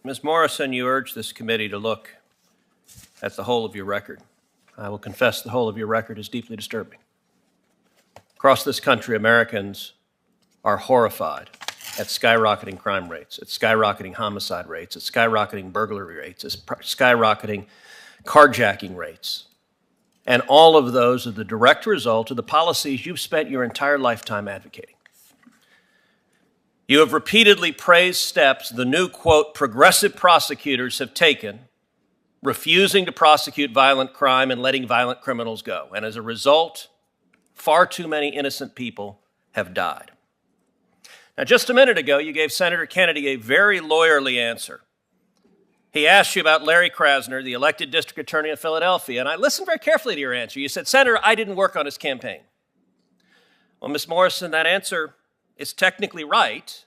Ms. Morrison, you urge this committee to look at the whole of your record. I will confess the whole of your record is deeply disturbing. Across this country, Americans are horrified at skyrocketing crime rates, at skyrocketing homicide rates, at skyrocketing burglary rates, at skyrocketing carjacking rates. And all of those are the direct result of the policies you've spent your entire lifetime advocating. You have repeatedly praised steps the new, quote, progressive prosecutors have taken, refusing to prosecute violent crime and letting violent criminals go. And as a result, far too many innocent people have died. Now, just a minute ago, you gave Senator Kennedy a very lawyerly answer. He asked you about Larry Krasner, the elected district attorney of Philadelphia, and I listened very carefully to your answer. You said, Senator, I didn't work on his campaign. Well, Ms. Morrison, that answer is technically right,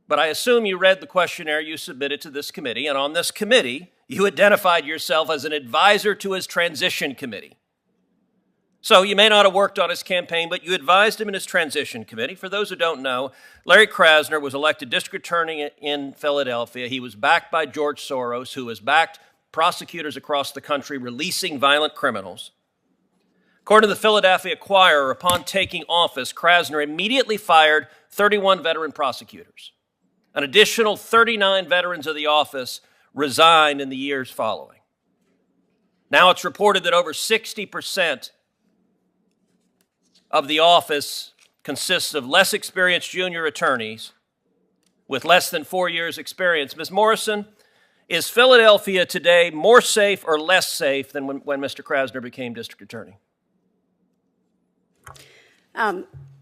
but I assume you read the questionnaire you submitted to this committee, and on this committee, you identified yourself as an advisor to his transition committee. So you may not have worked on his campaign, but you advised him in his transition committee. For those who don't know, Larry Krasner was elected district attorney in Philadelphia. He was backed by George Soros, who has backed prosecutors across the country releasing violent criminals. According to the Philadelphia Inquirer, upon taking office, Krasner immediately fired 31 veteran prosecutors. An additional 39 veterans of the office resigned in the years following. Now it's reported that over 60% of the office consists of less experienced junior attorneys with less than 4 years' experience. Ms. Morrison, is Philadelphia today more safe or less safe than when Mr. Krasner became district attorney?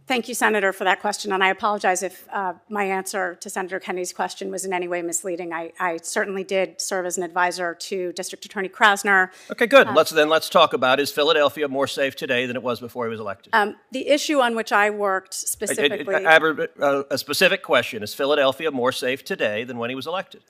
Thank you, Senator, for that question. And I apologize if my answer to Senator Kennedy's question was in any way misleading. I certainly did serve as an advisor to District Attorney Krasner. Okay, good. Let's talk about, is Philadelphia more safe today than it was before he was elected? The issue on which I worked specifically... I have a specific question. Is Philadelphia more safe today than when he was elected?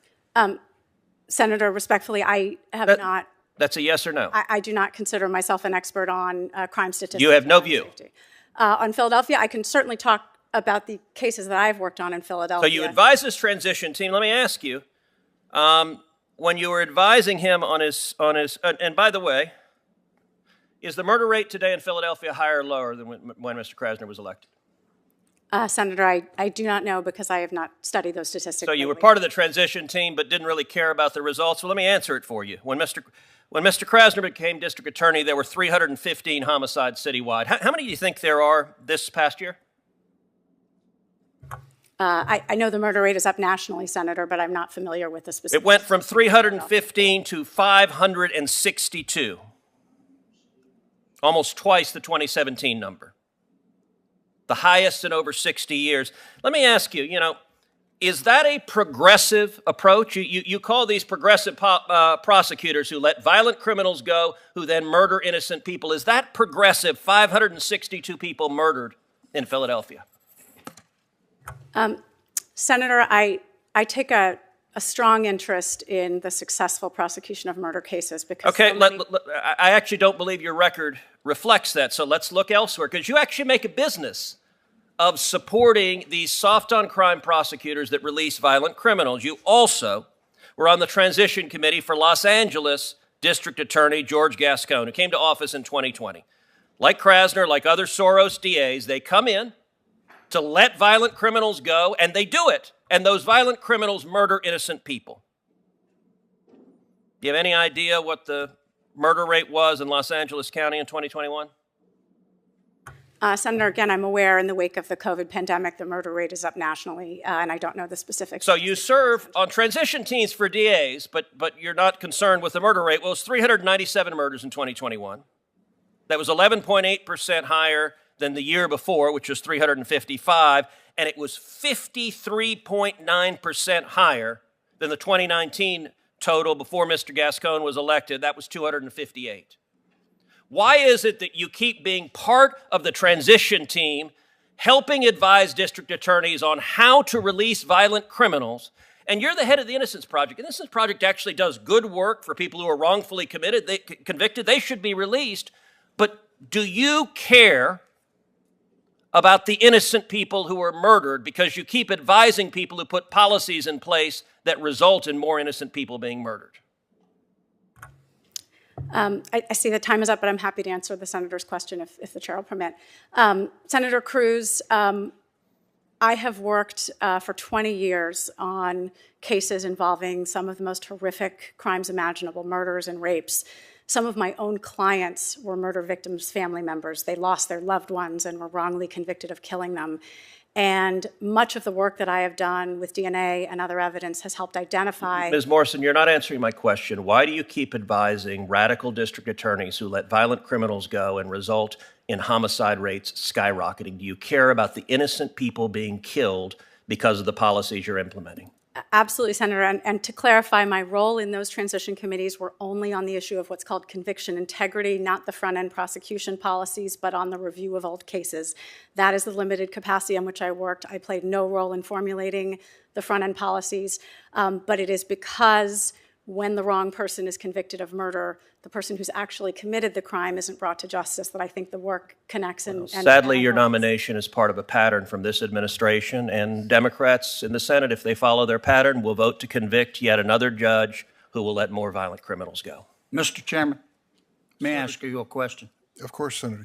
Senator, respectfully, I have not... That's a yes or no? I do not consider myself an expert on crime statistics. You have no view? Safety. On Philadelphia, I can certainly talk about the cases that I've worked on in Philadelphia. So you advised this transition team. Let me ask you, when you were advising him on his, and by the way, is the murder rate today in Philadelphia higher or lower than when Mr. Krasner was elected? Senator, I do not know because I have not studied those statistics. So you were part of the transition team but didn't really care about the results. Well, let me answer it for you. When Mr. Krasner became district attorney, there were 315 homicides citywide. How many do you think there are this past year? I know the murder rate is up nationally, Senator, but I'm not familiar with the specifics. It went from 315 to 562, almost twice the 2017 number, the highest in over 60 years. Let me ask you, is that a progressive approach? You call these progressive prosecutors who let violent criminals go, who then murder innocent people. Is that progressive? 562 people murdered in Philadelphia. Senator, I take a strong interest in the successful prosecution of murder cases because... Okay, I actually don't believe your record reflects that, so let's look elsewhere, because you actually make a business of supporting these soft-on-crime prosecutors that release violent criminals. You also were on the transition committee for Los Angeles District Attorney George Gascon, who came to office in 2020. Like Krasner, like other Soros DAs, they come in to let violent criminals go, and they do it. And those violent criminals murder innocent people. Do you have any idea what the murder rate was in Los Angeles County in 2021? Senator, again, I'm aware in the wake of the COVID pandemic, the murder rate is up nationally, and I don't know the specifics. So you serve on transition teams for DAs, but you're not concerned with the murder rate. Well, it was 397 murders in 2021. That was 11.8% higher than the year before, which was 355, and it was 53.9% higher than the 2019 total before Mr. Gascon was elected. That was 258. Why is it that you keep being part of the transition team, helping advise district attorneys on how to release violent criminals, and you're the head of the Innocence Project? And the Innocence Project actually does good work for people who are wrongfully convicted. They should be released. But do you care about the innocent people who were murdered because you keep advising people who put policies in place that result in more innocent people being murdered? I see the time is up, but I'm happy to answer the senator's question if the chair will permit. Senator Cruz, I have worked for 20 years on cases involving some of the most horrific crimes imaginable, murders and rapes. Some of my own clients were murder victims' family members. They lost their loved ones and were wrongly convicted of killing them. And much of the work that I have done with DNA and other evidence has helped identify— Ms. Morrison, you're not answering my question. Why do you keep advising radical district attorneys who let violent criminals go and result in homicide rates skyrocketing? Do you care about the innocent people being killed because of the policies you're implementing? Absolutely, Senator. And to clarify, my role in those transition committees were only on the issue of what's called conviction integrity, not the front-end prosecution policies, but on the review of old cases. That is the limited capacity on which I worked. I played no role in formulating the front-end policies, but it is because when the wrong person is convicted of murder, the person who's actually committed the crime isn't brought to justice that I think the work connects. Sadly, your nomination is part of a pattern from this administration, and Democrats in the Senate, if they follow their pattern, will vote to convict yet another judge who will let more violent criminals go. Mr. Chairman, may I ask you a question? Of course, Senator